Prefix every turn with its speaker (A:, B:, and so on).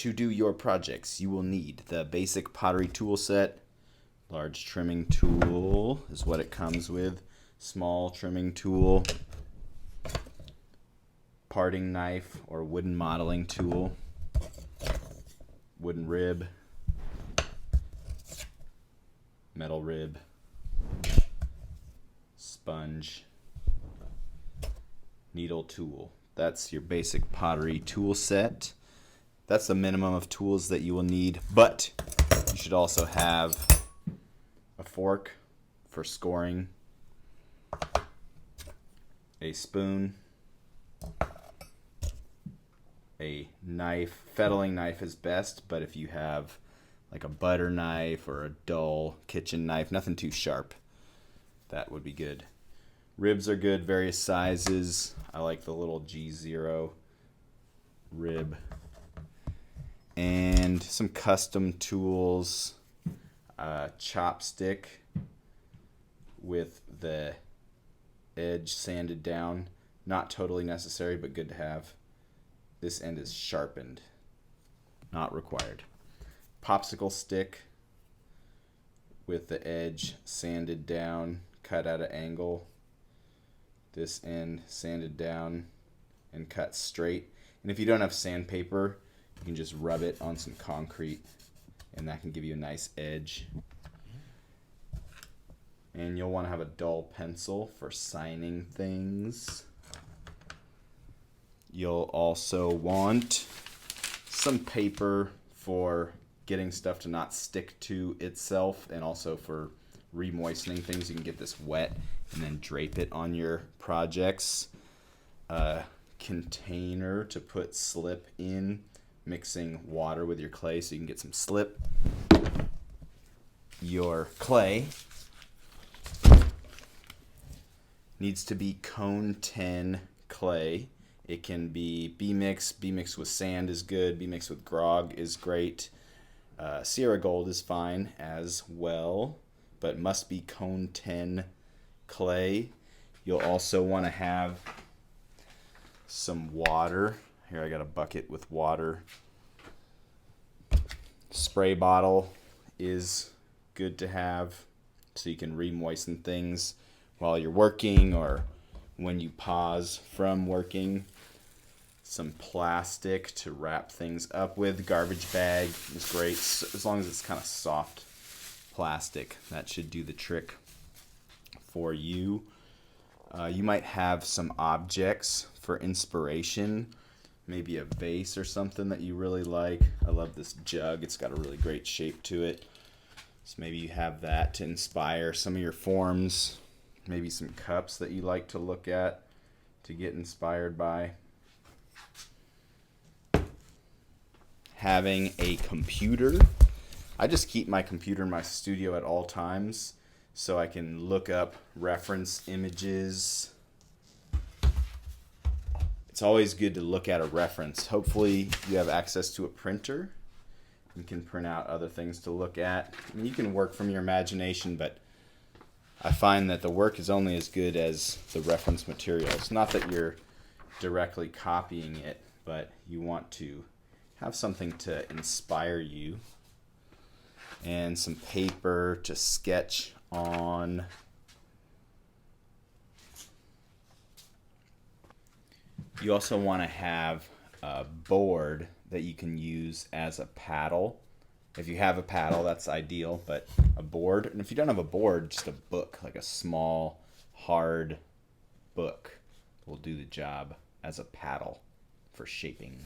A: to do your projects, you will need the basic pottery tool set. Large trimming tool is what it comes with. Small trimming tool. Parting knife or wooden modeling tool. Wooden rib. Metal rib. Sponge. Needle tool. That's your basic pottery tool set. That's the minimum of tools that you will need, but you should also have a fork for scoring, a spoon, a knife. Fettling knife is best, but if you have like a butter knife or a dull kitchen knife, nothing too sharp, that would be good. Ribs are good, various sizes. I like the little G0 rib. And some custom tools. Chopstick with the edge sanded down. Not totally necessary, but good to have. This end is sharpened. Not required. Popsicle stick with the edge sanded down, cut at an angle. This end sanded down and cut straight. And if you don't have sandpaper, you can just rub it on some concrete and that can give you a nice edge. And you'll want to have a dull pencil for signing things. You'll also want some paper for getting stuff to not stick to itself, and also for remoistening things. You can get this wet and then drape it on your projects. A container to put slip in, mixing water with your clay so you can get some slip. Your clay needs to be Cone 10 clay. It can be B-mix. B-mix with sand is good. B-mix with grog is great. Sierra Gold is fine as well, but must be Cone 10 clay. You'll also want to have some water. Here I got a bucket with water. Spray bottle is good to have so you can re-moisten things while you're working or when you pause from working. Some plastic to wrap things up with. Garbage bag is great as long as it's kind of soft plastic. That should do the trick for you. You might have some objects for inspiration. Maybe a vase or something that you really like. I love this jug. It's got a really great shape to it. So maybe you have that to inspire some of your forms. Maybe some cups that you like to look at to get inspired by. Having a computer. I just keep my computer in my studio at all times so I can look up reference images. It's always good to look at a reference. Hopefully you have access to a printer. You can print out other things to look at. I mean, you can work from your imagination, but I find that the work is only as good as the reference material. It's not that you're directly copying it, but you want to have something to inspire you. And some paper to sketch on. You also want to have a board that you can use as a paddle. If you have a paddle, that's ideal, but a board. And if you don't have a board, just a book, like a small, hard book will do the job as a paddle for shaping